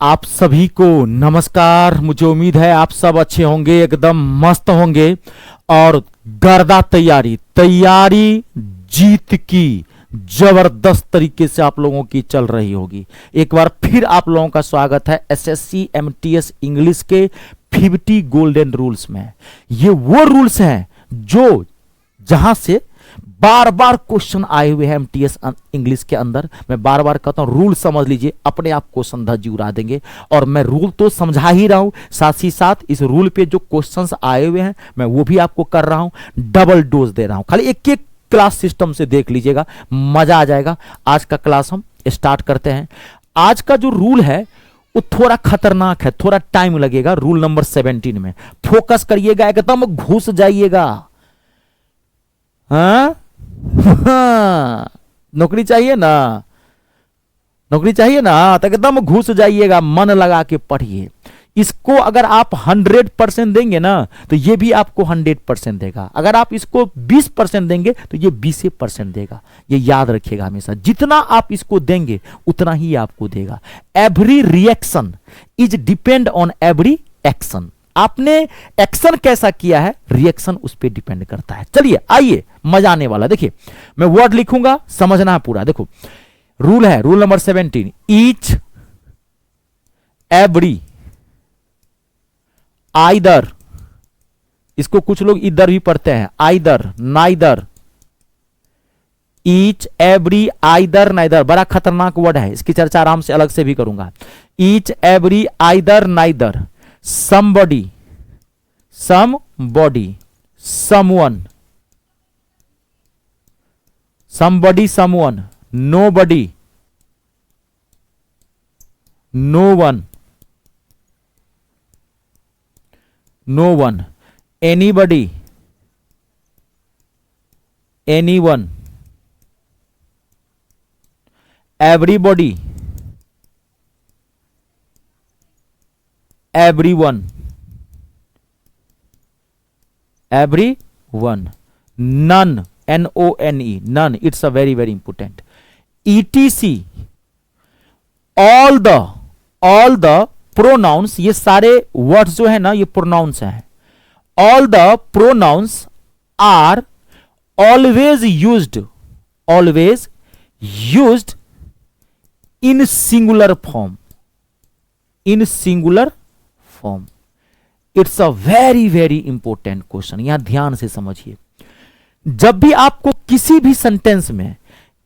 आप सभी को नमस्कार। मुझे उम्मीद है आप सब अच्छे होंगे, एकदम मस्त होंगे और गर्दा तैयारी तैयारी जीत की जबरदस्त तरीके से आप लोगों की चल रही होगी। एक बार फिर आप लोगों का स्वागत है एसएससी एमटीएस इंग्लिश के 50 गोल्डन रूल्स में। ये वो रूल्स हैं जो जहां से बार बार क्वेश्चन आए हुए हैं एमटीएस इंग्लिश के अंदर। मैं बार बार कहता हूं रूल समझ लीजिए, अपने आप क्वेश्चन धज्जी उड़ा देंगे। और मैं रूल तो समझा ही रहा हूं, साथ ही साथ इस रूल पे जो क्वेश्चंस आए हुए हैं मैं वो भी आपको कर रहा हूं, डबल डोज दे रहा हूं। खाली एक एक क्लास सिस्टम से देख लीजिएगा, मजा आ जाएगा। आज का क्लास हम स्टार्ट करते हैं। आज का जो रूल है वो थोड़ा खतरनाक है, थोड़ा टाइम लगेगा। रूल नंबर 17 में फोकस करिएगा, एकदम घुस जाइएगा। हाँ नौकरी चाहिए ना, नौकरी चाहिए ना, तो एकदम घुस जाइएगा, मन लगा के पढ़िए। इसको अगर आप 100% देंगे ना तो ये भी आपको 100% देगा। अगर आप इसको 20% देंगे तो ये 20% देगा। ये याद रखिएगा हमेशा, जितना आप इसको देंगे उतना ही आपको देगा। Every reaction is depend on every action. आपने एक्शन कैसा किया है, रिएक्शन उस पर डिपेंड करता है। चलिए आइए, मजा आने वाला। देखिए मैं वर्ड लिखूंगा, समझना है पूरा। देखो रूल है, rule number 17, each every either, इसको कुछ लोग इधर भी पढ़ते हैं, either neither, each every either neither, बड़ा खतरनाक वर्ड है, इसकी चर्चा आराम से अलग से भी करूंगा। Each every either neither, somebody, somebody, someone, somebody, someone, nobody, no one, no one, anybody, anyone, everybody, everyone, everyone, none, none, none, it's a very very important, etc, all the pronouns, ये सारे words जो है ना ये pronounce हैं। all the pronouns are always used in singular form, in singular form. It's a very very important question, यहां ध्यान से समझिए। जब भी आपको किसी भी सेंटेंस में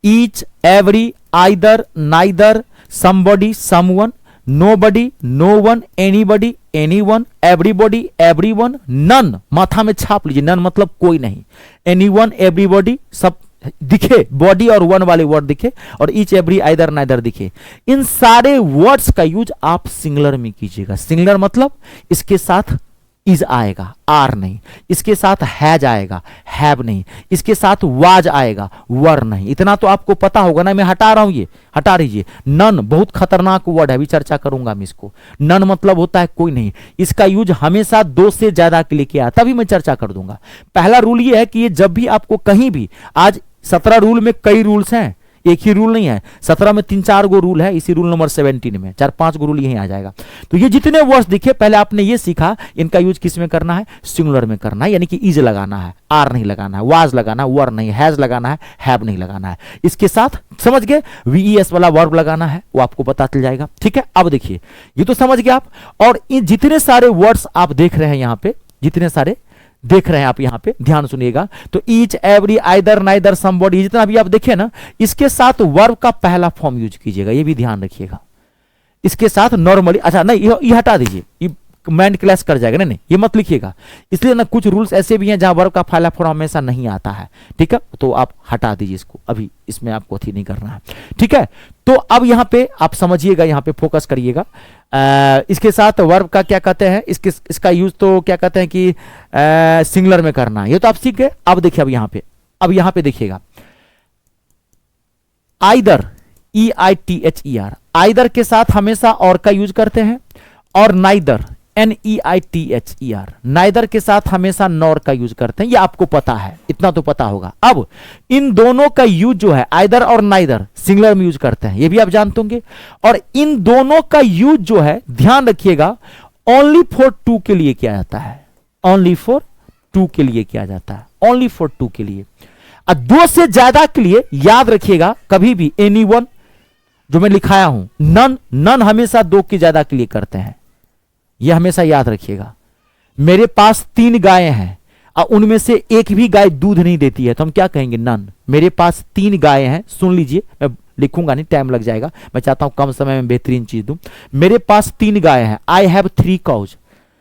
each every either neither somebody someone nobody no one anybody anyone everybody everyone none, माथा में छाप लीजिए, नन मतलब कोई नहीं, एनीवन एवरीबॉडी सब दिखे, बॉडी और वन वाले वर्ड दिखे, और ईच एवरी आइदर नाइदर दिखे। इन सारे वर्ड्स का यूज आप सिंगुलर में कीजिएगा। सिंगुलर मतलब इसके साथ इज आएगा, आर नहीं, इसके साथ हैज आएगा, हैव नहीं, इसके साथ वाज आएगा, वर नहीं। इतना तो आपको पता होगा ना। मैं हटा रहा हूं, ये हटा दीजिए। नन बहुत खतरनाक वर्ड है, अभी चर्चा करूंगा मैं इसको। नन मतलब होता है कोई नहीं, इसका यूज हमेशा 2 से ज्यादा के लिए किया, तभी मैं चर्चा कर दूंगा। पहला रूल ये है कि ये जब भी आपको कहीं भी, आज 17 रूल में कई रूल्स हैं, एक ही रूल नहीं है। 17 में 3-4 गो रूल है, इसी रूल नंबर 17 में 4-5 गो रूल यहीं आ जाएगा। तो ये जितने वर्ड्स दिखे, पहले आपने ये सीखा इनका यूज किस में करना है, सिंगुलर में करना है, यानी कि इज लगाना है, आर नहीं लगाना है, वाज लगाना है, वर नहीं, हैज लगाना है, हैव नहीं लगाना है। इसके साथ समझ गए, वीईएस वाला वर्ब लगाना है, वो आपको पता चल जाएगा। ठीक है, अब देखिए ये तो समझ गए आप। और इन जितने सारे वर्ड्स आप देख रहे हैं यहां पे, जितने सारे देख रहे हैं आप यहां पे, ध्यान सुनिएगा। तो each every either neither somebody, जितना भी आप देखे ना, इसके साथ वर्ब का पहला फॉर्म यूज कीजिएगा, ये भी ध्यान रखिएगा। इसके साथ नॉर्मली, अच्छा नहीं ये हटा दीजिए, ये माइंड क्लैश कर जाएगा। नहीं ये मत लिखिएगा, इसलिए ना कुछ रूल्स ऐसे भी हैं जहां वर्ब का पहला फॉर्म हमेशा नहीं आता है। ठीक है, तो आप हटा दीजिए इसको, अभी इसमें आपको अथी नहीं करना है। ठीक है, तो अब यहां पे आप समझिएगा, यहां पे फोकस करिएगा। इसके साथ वर्ब का क्या कहते हैं, इसका यूज तो क्या कहते हैं कि सिंगुलर में करना है, ये तो आप सीख गए। अब देखिए, अब यहां पे देखिएगा, आइदर, EITHER, आइदर के साथ हमेशा और का यूज करते हैं, और नाइदर NEITHER, नाइदर के साथ हमेशा नॉर का यूज करते हैं, ये आपको पता है, इतना तो पता होगा। अब इन दोनों का यूज जो है आइदर और नाइदर सिंगुलर में यूज करते हैं, ये भी आप जानते होंगे। और इन दोनों का यूज जो है, ध्यान रखिएगा, ओनली फॉर टू के लिए किया जाता है, ओनली फॉर टू के लिए किया जाता है, ओनली फॉर टू के लिए। और दो से ज्यादा के लिए याद रखिएगा कभी भी एनीवन जो मैं लिखाया हूं, नन, नन हमेशा दो के ज्यादा के लिए करते हैं, यह हमेशा याद रखिएगा। मेरे पास 3 गायें हैं और उनमें से एक भी गाय दूध नहीं देती है, तो हम क्या कहेंगे? नन। मेरे पास 3 गायें हैं, सुन लीजिए, मैं लिखूंगा नहीं, टाइम लग जाएगा, मैं चाहता हूं कम समय में बेहतरीन चीज दूं। मेरे पास 3 गायें हैं, आई हैव 3 काउज,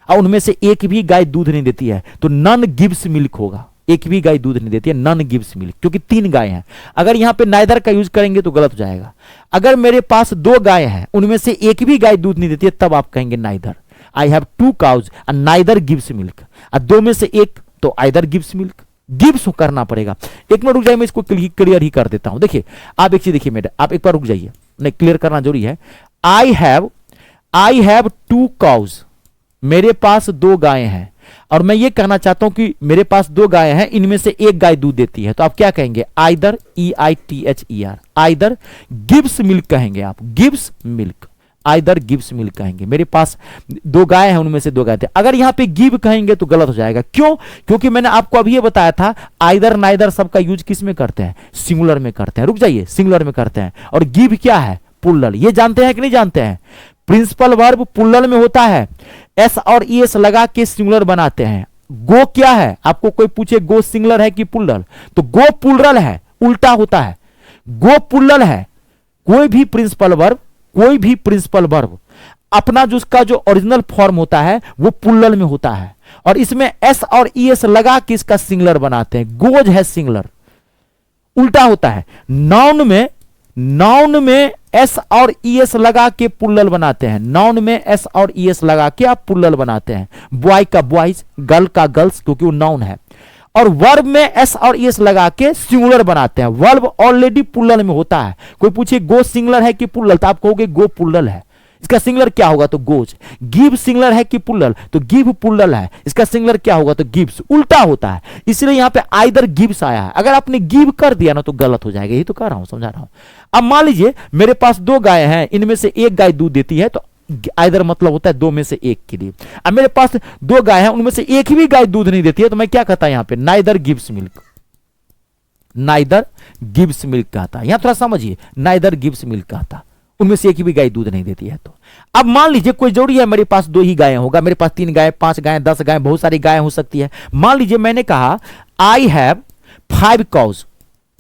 और उनमें से एक भी गाय दूध नहीं देती है, तो नन गिव्स मिल्क होगा। एक भी गाय दूध नहीं देती है, नन गिव्स मिल्क, क्योंकि 3 गायें हैं। अगर यहां पे नाइदर का यूज करेंगे तो गलत हो जाएगा। अगर मेरे पास 2 गायें हैं, उनमें से एक भी गाय दूध नहीं देती है, तब आप कहेंगे neither. I have 2 cause and neither gives milk, और 2 में से एक तो आइदर गिव्स मिल्क, गिव्स करना पड़ेगा। एक मिनट रुक जाइए, मैं इसको क्लियर ही कर देता हूं। देखिए आप एक चीज देखिए मेरे, आप एक बार रुक जाइए, नहीं क्लियर करना जरूरी है। आई हैव 2 काउज, मेरे पास 2 गायें हैं, और मैं ये कहना चाहता हूं कि मेरे पास 2 गायें हैं, इनमें से एक गाय दूध देती है, तो आप क्या कहेंगे? Either, EITHER, either gives milk कहेंगे आप, gives milk, either gives milk कहेंगे। मेरे पास 2 गाय हैं, उनमें से 2 गाय थे। अगर यहां पे गिव कहेंगे तो गलत हो जाएगा। क्यों? क्योंकि मैंने आपको अभी ये बताया था आइदर नाइदर सबका यूज किस में करते हैं? सिंगुलर में करते हैं। रुक जाइए, सिंगुलर में करते हैं। और गिव क्या है? पुल्लल। ये जानते हैं कि नहीं जानते हैं? प्रिंसिपल वर्ब पुल्लल में होता है, एस और ईएस लगा के सिंगुलर बनाते हैं। गो क्या है? आपको कोई पूछे गो सिंगुलर है कि पुल्लल, तो गो पुल्लल है, उल्टा होता है। गो पुल्लल है। कोई भी प्रिंसिपल वर्ब अपना जो उसका जो ओरिजिनल फॉर्म होता है वो पुल्लल में होता है, और इसमें एस और ईएस लगा के इसका सिंगुलर बनाते हैं। गोज है सिंगुलर, उल्टा होता है। नाउन में एस और ईएस लगा के पुल्लल बनाते हैं। नाउन में एस और ईएस लगा के आप पुल्लल बनाते हैं। बॉय का बॉयज, गर्ल का गर्ल्स, क्योंकि वो नाउन है। और वर्ब में एस और ईएस लगा के सिंगुलर बनाते हैं। वर्ब ऑलरेडी पुल्लल में होता है। कोई पूछे गो सिंगुलर है कि पुल्लल, तो आप कहोगे गो पुल्लल है। इसका सिंगुलर क्या होगा? तो गोज। गिव सिंगुलर है कि पुल्लल, तो गिव पुल्लल है। इसका सिंगुलर क्या होगा? तो गिव्स। उल्टा होता है, इसलिए यहां पे आइदर गिव्स आया है। अगर आपने गिव कर दिया ना तो गलत हो जाएगा। यही तो कह रहा हूं, समझा रहा हूं। अब मान लीजिए मेरे पास 2 गाय हैं, इनमें से एक गाय दूध देती है, तो आइदर मतलब होता है 2 में से एक के लिए। अब मेरे पास 2 गाय हैं, उनमें से एक भी गाय दूध नहीं देती है, तो मैं क्या कहता यहां पे? Neither gives milk, neither gives milk कहता। यहां थोड़ा समझिए, नाइदर गिव्स मिल्क कहता, उनमें से एक भी गाय दूध नहीं देती है। तो अब मान लीजिए कोई जरूरी है मेरे पास 2 ही गायें होगा, मेरे पास 3 गाय, 5 गाय, 10 गाय, बहुत सारी गायें हो सकती है। मान लीजिए मैंने कहा आई हैव 5 काउज,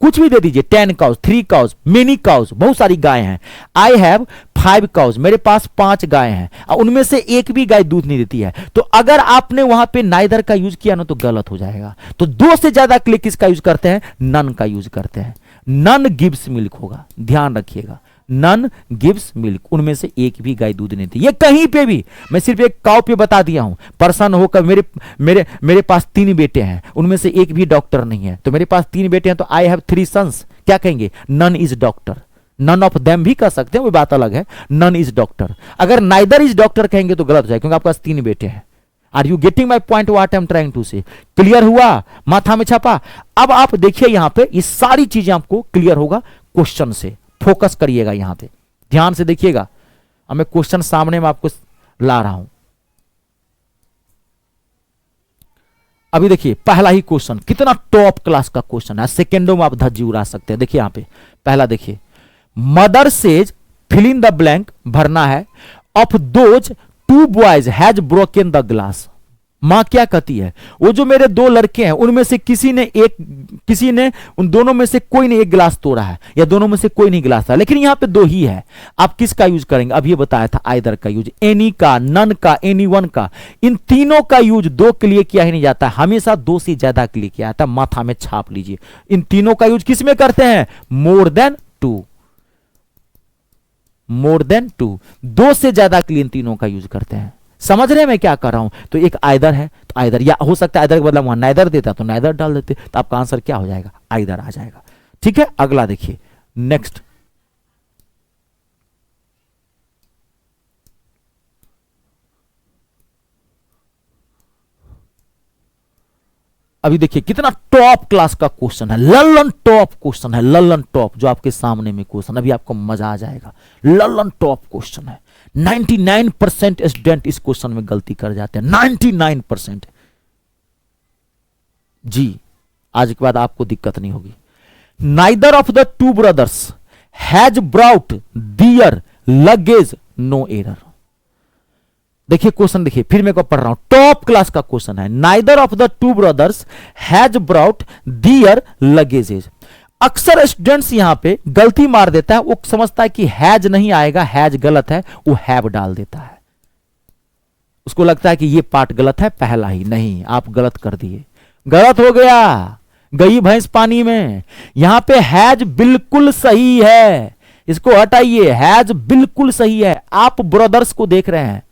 कुछ भी दे दीजिए, 10 काउज, 3 काउज, मेनी काउज, बहुत सारी गायें हैं। आई हैव 5 काउज, मेरे पास 5 गायें हैं, और उनमें से एक भी गाय दूध नहीं देती है। तो अगर आपने वहां पे नाइदर का यूज किया ना तो गलत हो जाएगा। तो 2 से ज्यादा के लिए किसका यूज करते हैं? नन का यूज करते हैं। नन गिव्स मिल्क होगा, ध्यान रखिएगा। नन गिव्स मिल्क, उनमें से एक भी गाय दूध नहीं देती। ये कहीं पे भी, मैं सिर्फ एक काउ पे बता दिया हूं। पर्सन होकर मेरे पास 3 बेटे हैं, उनमें से एक भी डॉक्टर नहीं है, तो मेरे पास 3 बेटे हैं, तो आई हैव 3 सन्स, क्या कहेंगे? None is doctor. None of them भी कह सकते हैं, वो बात अलग है। None is doctor. अगर नाइदर इज डॉक्टर कहेंगे तो गलत हो जाएगा, क्योंकि आपके पास 3 बेटे हैं। Are you getting my point? What I am trying to say? Clear हुआ? माथा में छापा? अब आप देखिए यहां पे ये सारी चीजें आपको क्लियर होगा क्वेश्चन से। फोकस करिएगा यहां पे, ध्यान से देखिएगा। अब मैं क्वेश्चन सामने में आपको ला रहा हूं। अभी देखिए पहला ही क्वेश्चन, कितना टॉप क्लास का क्वेश्चन है, सेकेंडों में आप धज्जी उड़ा सकते हैं। देखिए यहां पे पहला देखिए, mother says fill in the blank, भरना है, of those 2 boys has broken the glass. मां क्या कहती है? वो जो मेरे 2 लड़के हैं उनमें से किसी ने उन दोनों में से कोई ने एक गिलास तोड़ा है, या दोनों में से कोई नहीं गिलास था, लेकिन यहां पे 2 ही है। आप किसका यूज करेंगे? अब ये बताया था आइदर का यूज, एनी का, नन का, एनीवन का। इन तीनों का यूज 2 के लिए किया ही नहीं जाता, हमेशा 2 से ज्यादा के लिए किया जाता। माथा में छाप लीजिए, इन तीनों का यूज किस में करते हैं? मोर देन 2, मोर देन 2, 2 से ज्यादा के लिए इन तीनों का यूज करते हैं। समझ रहे हैं मैं क्या कर रहा हूं? तो एक आइदर है, तो आइदर, या हो सकता है आइदर के बदला वहां नाइदर देता तो नाइदर डाल देते, तो आपका आंसर क्या हो जाएगा? आइदर आ जाएगा। ठीक है, अगला देखिए, नेक्स्ट। अभी देखिए कितना टॉप क्लास का क्वेश्चन है, लल्लन टॉप क्वेश्चन है, लल्लन टॉप जो आपके सामने में क्वेश्चन, अभी आपको मजा आ जाएगा। लल्लन टॉप क्वेश्चन है, 99% स्टूडेंट इस क्वेश्चन में गलती कर जाते हैं, 99%। जी आज के बाद आपको दिक्कत नहीं होगी। Neither of the two brothers has brought their luggage no error. देखिए क्वेश्चन, देखिए फिर मैं को पढ़ रहा हूं, टॉप क्लास का क्वेश्चन है। Neither of the two brothers has brought their luggages. अक्सर स्टूडेंट्स यहां पे गलती मार देता है, वो समझता है कि हैज नहीं आएगा, हैज गलत है, वो हैव डाल देता है। उसको लगता है कि ये पार्ट गलत है, पहला ही। नहीं, आप गलत कर दिए, गलत हो गया, गई भैंस पानी में। यहां पे हैज बिल्कुल सही है, इसको हटाइए, हैज बिल्कुल सही है। आप ब्रदर्स को देख रहे हैं,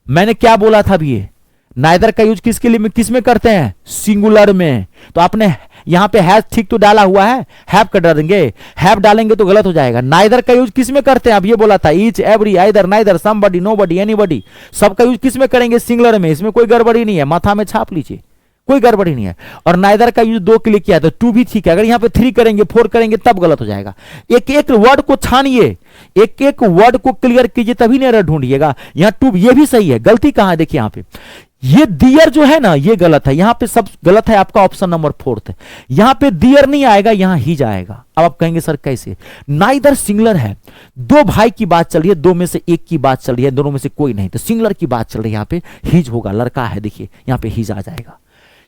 मैंने क्या बोला था अभी, ये नाइदर का यूज किसके लिए, किस में करते हैं, सिंगुलर में। तो आपने यहां पे हैज ठीक तो डाला हुआ है, हैव कर डालेंगे, हैव डालेंगे तो गलत हो जाएगा। नाइदर का यूज किस में करते हैं, अब ये बोला था, each, every, either, neither, somebody, nobody, anybody, सबका यूज किस में करेंगे, सिंगुलर में। इसमें कोई गड़बड़ी नहीं है, माथा में छाप लीजिए, कोई गड़बड़ी नहीं है। और नाइदर का यूज 2 के लिए किया तो 2 भी ठीक है। अगर यहां पे 3 करेंगे, 4 करेंगे तब गलत हो जाएगा। एक एक वर्ड को छानिए, एक एक वर्ड को क्लियर कीजिए, तभी नहीं एरर ढूंढिएगा। यहां 2 ये भी सही है, गलती कहां है देखिए, यहां पे ये दियर जो है ना, ये गलत है। यहां पे सब गलत है, आपका ऑप्शन नंबर 4 यहां पे दियर नहीं आएगा, यहां ही जाएगा। अब आप कहेंगे सर कैसे, नाइदर सिंगुलर है, 2 भाई की बात चल रही है, 2 में से एक की बात चल रही है, दोनों में से कोई नहीं, तो सिंगुलर की बात चल रही है, यहां पे हिज होगा, लड़का है, देखिए यहां पे हिज आ जाएगा।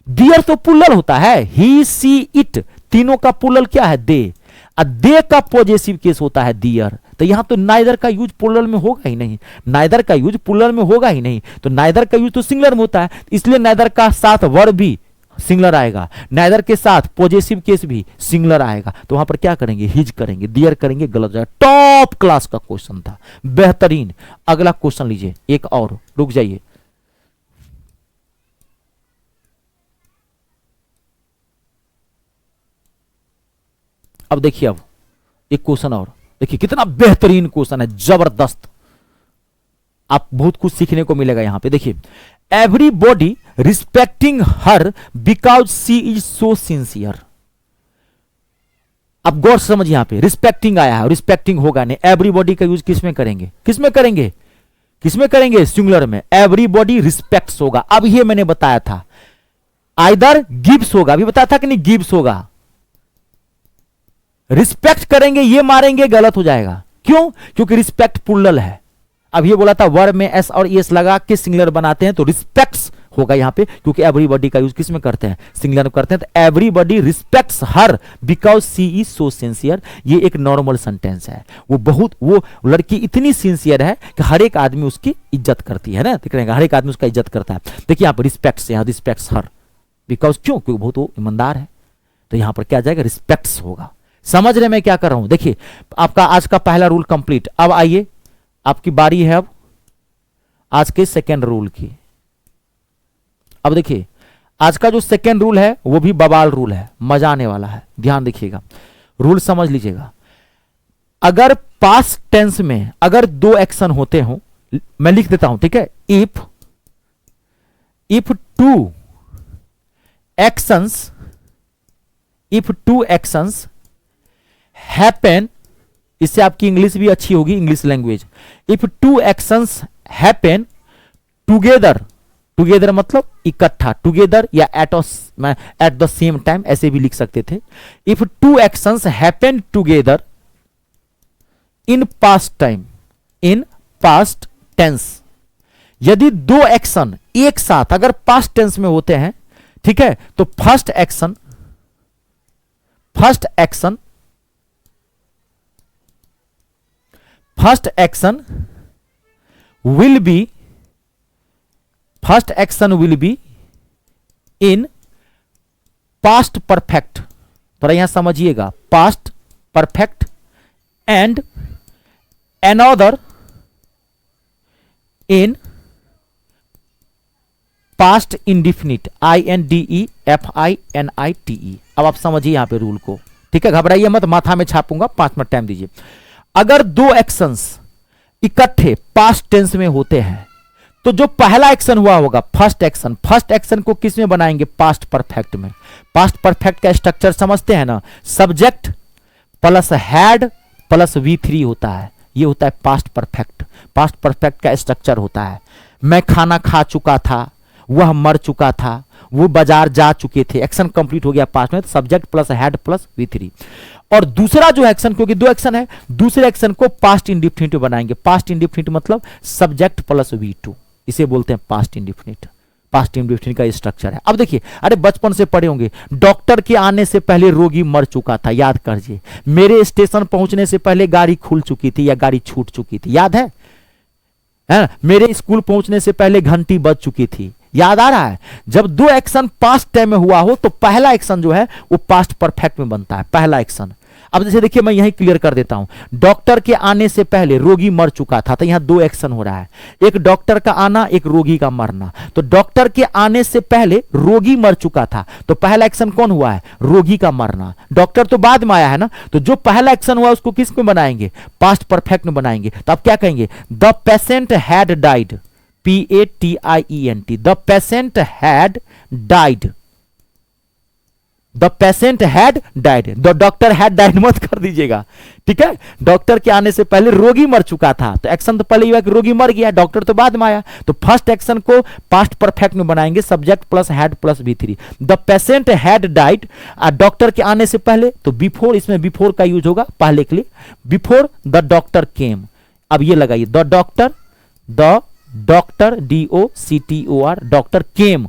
डियर तो पुलर होता है, ही, सी, इट, तीनों का पुलर क्या है, दे। दे का पॉजेसिव केस होता है दियर। तो यहां तो नाइदर का यूज पुलर में होगा ही नहीं, नाइदर का यूज पुलर में होगा ही नहीं, तो नाइदर का यूज तो सिंगुलर में होता है, इसलिए नाइदर का साथ वर्ब भी सिंगुलर आएगा, नाइदर के साथ पॉजेसिव केस भी सिंगुलर आएगा। तो वहां पर क्या करेंगे, हिज करेंगे, दियर करेंगे, गलत जाएगा। टॉप क्लास का क्वेश्चन था, बेहतरीन। अगला क्वेश्चन लीजिए, एक और, रुक जाइए। अब देखिए, अब एक क्वेश्चन और देखिए, कितना बेहतरीन क्वेश्चन है, जबरदस्त। आप बहुत कुछ सीखने को मिलेगा यहां पे। देखिए, everybody respecting her because she is so sincere. अब गौर से समझिए, यहां पे रिस्पेक्टिंग आया है, रिस्पेक्टिंग होगा नहीं। एवरीबॉडी का यूज किस में करेंगे, किस में करेंगे, किस में करेंगे, सिंगुलर में। एवरीबॉडी रिस्पेक्ट्स होगा। अब ये मैंने बताया था, आइदर गिव्स होगा, अभी बताया था कि नहीं, गिव्स होगा। रिस्पेक्ट करेंगे, ये मारेंगे, गलत हो जाएगा। क्यों, क्योंकि रिस्पेक्ट प्लूरल है। अब ये बोला था वर्ब में एस और एस लगा के सिंगुलर बनाते हैं, तो रिस्पेक्ट्स होगा यहां पे, क्योंकि एवरीबॉडी का यूज किस में करते हैं, सिंगुलर में करते हैं। तो everybody respects her because she is so sincere, ये एक नॉर्मल सेंटेंस है। वो लड़की इतनी सिंसियर है कि हर एक आदमी उसकी इज्जत करती है ना, देख रहे हैं, हर एक आदमी उसका इज्जत करता है। देखिए यहां पर रिस्पेक्ट्स, यहां रिस्पेक्ट्स हर बिकॉज, क्यों, क्योंकि बहुत वो ईमानदार है। तो यहां पर क्या जाएगा, रिस्पेक्ट्स होगा। समझ रहे मैं क्या कर रहा हूं। देखिए आपका आज का पहला रूल कंप्लीट। अब आइए, आपकी बारी है अब आज के सेकेंड रूल की। अब देखिए, आज का जो सेकेंड रूल है वो भी बवाल रूल है, मजा आने वाला है, ध्यान देखिएगा, रूल समझ लीजिएगा। अगर पास्ट टेंस में अगर 2 एक्शन होते हो, मैं लिख देता हूं, ठीक है। इफ टू एक्शंस हैपन, इससे आपकी इंग्लिश भी अच्छी होगी, English language. If 2 actions happen together, together मतलब इकट्ठा, टुगेदर या एट द सेम टाइम, ऐसे भी लिख सकते थे। If 2 actions happen together in past time, in past tense, यदि 2 एक्शन एक साथ अगर पास्ट टेंस में होते हैं, ठीक है, तो first action will be in past perfect. थोड़ा यहां समझिएगा, past perfect and another in past indefinite, INDEFINITE। अब आप समझिए यहां पे रूल को, ठीक है, घबराइए मत, माथा में छापूंगा, 5 मिनट टाइम दीजिए। अगर 2 एक्शंस इकट्ठे पास्ट टेंस में होते हैं तो जो पहला एक्शन हुआ होगा फर्स्ट एक्शन को किस में बनाएंगे? पास्ट परफेक्ट में। पास्ट परफेक्ट का स्ट्रक्चर समझते हैं ना, subject plus had plus V3 होता है, ये होता है पास्ट परफेक्ट। पास्ट परफेक्ट का स्ट्रक्चर होता है, मैं खाना खा चुका था, वह मर चुका था, वो बाजार जा चुके थे, एक्शन कंप्लीट हो गया पास्ट में, तो subject plus had plus V3। और दूसरा जो एक्शन, क्योंकि दो एक्शन है, दूसरे एक्शन को पास्ट इंडिफिनिट बनाएंगे। पास्ट इंडिफिनिट मतलब सब्जेक्ट प्लस V2, इसे बोलते हैं पास्ट इंडिफिनिट। पास्ट इंडिफिनिट का स्ट्रक्चर है। अब देखिए, अरे बचपन से पढ़े होंगे, डॉक्टर के आने से पहले रोगी मर चुका था, याद करिए। मेरे स्टेशन पहुंचने से पहले गाड़ी खुल चुकी थी या गाड़ी छूट चुकी थी, याद है? मेरे स्कूल पहुंचने से पहले घंटी बज चुकी थी, याद आ रहा है? जब दो एक्शन पास्ट टाइम में हुआ हो तो पहला एक्शन जो है वो पास्ट परफेक्ट में बनता है, पहला एक्शन। अब जैसे देखिए, मैं यही क्लियर कर देता हूं, डॉक्टर के आने से पहले रोगी मर चुका था, तो यहां दो एक्शन हो रहा है, एक डॉक्टर का आना, एक रोगी का मरना। तो डॉक्टर के आने से पहले रोगी मर चुका था, तो पहला एक्शन कौन हुआ है? रोगी का मरना। डॉक्टर तो बाद में आया है ना, तो जो पहला एक्शन हुआ उसको किस में बनाएंगे? पास्ट परफेक्ट में बनाएंगे। तो आप क्या कहेंगे? The patient had died, PATIENT, the patient had died, the patient had died. The doctor had died मत कर दीजिएगा, ठीक है? डॉक्टर के आने से पहले रोगी मर चुका था, तो एक्शन तो पहले ही हुआ कि रोगी मर गया, डॉक्टर तो बाद में आया। तो फर्स्ट एक्शन को पास्ट परफेक्ट में बनाएंगे, subject plus had plus V3। The patient had died, doctor के आने से पहले, तो बिफोर, इसमें बिफोर का यूज होगा पहले के लिए, बिफोर द डॉक्टर केम। अब ये लगाइए, the doctor DOCTOR, doctor came,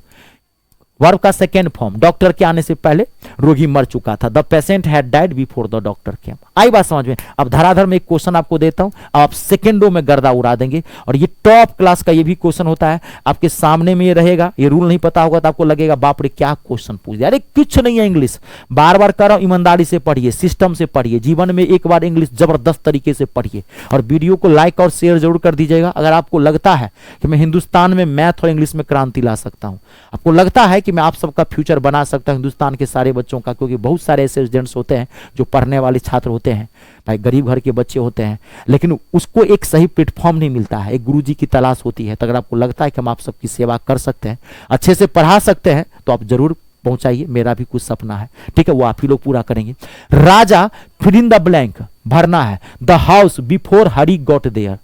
verb का सेकेंड फॉर्म, डॉक्टर के आने से पहले रोगी मर चुका था। The patient had died before the doctor came. आई बात समझ में? अब धराधर में एक क्वेश्चन आपको देता हूं, आप सेकेंडों में गर्दा उड़ा देंगे, और ये टॉप क्लास का ये भी क्वेश्चन होता है, आपके सामने में ये रहेगा। ये रूल नहीं पता होगा तो आपको लगेगा बाप रे क्या क्वेश्चन पूछ दिया। अरे कुछ नहीं है इंग्लिश, बार बार कर रहा हूं, ईमानदारी से पढ़िए, सिस्टम से पढ़िए, जीवन में एक बार इंग्लिश जबरदस्त तरीके से पढ़िए। और वीडियो को लाइक और शेयर जरूर कर दीजिएगा अगर आपको लगता है कि मैं हिंदुस्तान में मैथ और इंग्लिश में क्रांति ला सकता हूं, आपको लगता है कि मैं आप सबका फ्यूचर बना सकता हूं हिंदुस्तान के सारे बच्चों का। क्योंकि बहुत सारे ऐसे स्टूडेंट्स होते हैं जो पढ़ने वाले छात्र होते हैं, भाई गरीब घर के बच्चे होते हैं, लेकिन उसको एक सही प्लेटफॉर्म नहीं मिलता है, एक गुरुजी की तलाश होती है। तो अगर आपको लगता है कि हम आप सबकी सेवा कर सकते हैं, अच्छे से पढ़ा सकते हैं, तो आप जरूर पहुंचाइए। मेरा भी कुछ सपना है, ठीक है, वो आप ही लोग पूरा करेंगे। Raja fill in the blank भरना है, the house before Hari got there.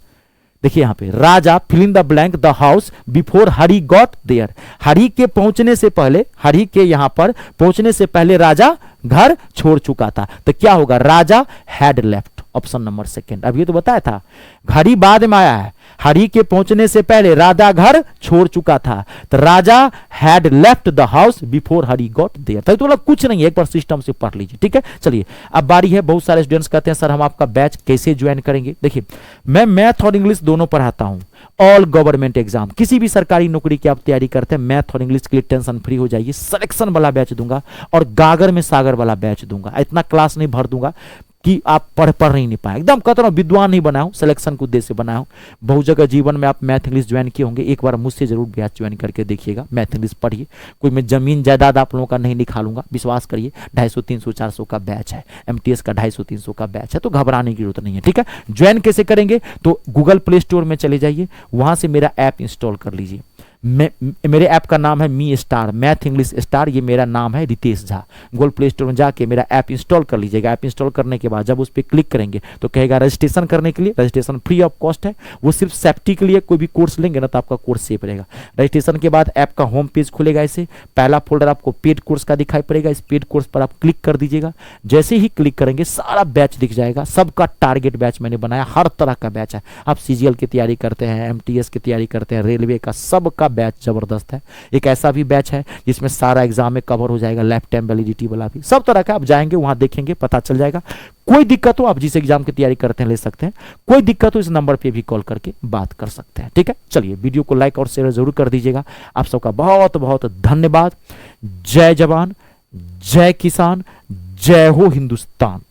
देखिए यहां पे Raja fill in the blank, the house before Hari got there. Hari के पहुंचने से पहले, हरी के यहां पर पहुंचने से पहले राजा घर छोड़ चुका था, तो क्या होगा? Raja had left, option number second. अब ये तो बताया था, हरी बाद में आया है, हरी के पहुंचने से पहले राजा घर छोड़ चुका था, तो Raja had left the house before Hari got there. तो मतलब कुछ नहीं है, एक बार सिस्टम से पढ़ लीजिए, ठीक है। चलिए अब बारी है, बहुत सारे स्टूडेंट्स कहते हैं सर हम आपका बैच कैसे ज्वाइन करेंगे। देखिए मैं मैथ और इंग्लिश दोनों पढ़ाता हूं, ऑल गवर्नमेंट एग्जाम, किसी भी सरकारी नौकरी की आप तैयारी करते हैं, मैथ और इंग्लिश के लिए टेंशन फ्री हो जाइए। सिलेक्शन वाला बैच दूंगा और गागर में सागर वाला बैच दूंगा। इतना क्लास नहीं भर दूंगा कि आप पढ़ नहीं पाए, एकदम कहता हूं विद्वान नहीं बनाया हूं, सिलेक्शन के उद्देश्य से बनाया हूं। बहुत जगह जीवन में आप मैथ इंग्लिश ज्वाइन किए होंगे, एक बार मुझसे जरूर बैच ज्वाइन करके देखिएगा, मैथ इंग्लिश पढ़िए। कोई मैं जमीन जायदाद आप लोगों का नहीं निकालूंगा, विश्वास करिए। 250, 300, 400 का बैच है, MTS का 250, 300 का बैच है, तो घबराने की जरूरत नहीं है, ठीक है। ज्वाइन कैसे करेंगे? तो गूगल प्ले स्टोर में चले जाइए, वहां से मेरा ऐप इंस्टॉल कर लीजिए। मेरे ऐप का नाम है me star, math English star, ये मेरा नाम है Ritesh Jha. Google Play Store में जाके मेरा ऐप इंस्टॉल कर लीजिएगा। ऐप इंस्टॉल करने के बाद जब उस पर क्लिक करेंगे तो कहेगा रजिस्ट्रेशन करने के लिए, रजिस्ट्रेशन फ्री ऑफ कॉस्ट है, वो सिर्फ सेफ्टी के लिए। कोई भी कोर्स लेंगे ना तो आपका कोर्स सेफ रहेगा। रजिस्ट्रेशन के बाद ऐप का होम पेज खुलेगा, ऐसे पहला फोल्डर आपको पेड कोर्स का दिखाई पड़ेगा, इस पेड कोर्स पर आप क्लिक कर दीजिएगा। जैसे ही क्लिक करेंगे सारा बैच दिख जाएगा, सबका टारगेट बैच मैंने बनाया, हर तरह का बैच है। आप CGL की तैयारी करते हैं, MTS की तैयारी करते हैं, रेलवे का, सबका बैच जबरदस्त है। एक ऐसा भी बैच है जिसमें सारा एग्जाम में कवर हो जाएगा, लाइफ टाइम वैलिडिटी वाला भी, सब तरह का। आप जाएंगे वहां देखेंगे, पता चल जाएगा। कोई दिक्कत हो आप जिस एग्जाम की तैयारी करते हैं ले सकते हैं, कोई दिक्कत हो इस नंबर पे भी कॉल करके बात कर सकते हैं, ठीक है। चलिए वीडियो को लाइक और शेयर जरूर कर दीजिएगा। आप सबका बहुत बहुत धन्यवाद। जय जवान, जय किसान, जय हो हिंदुस्तान।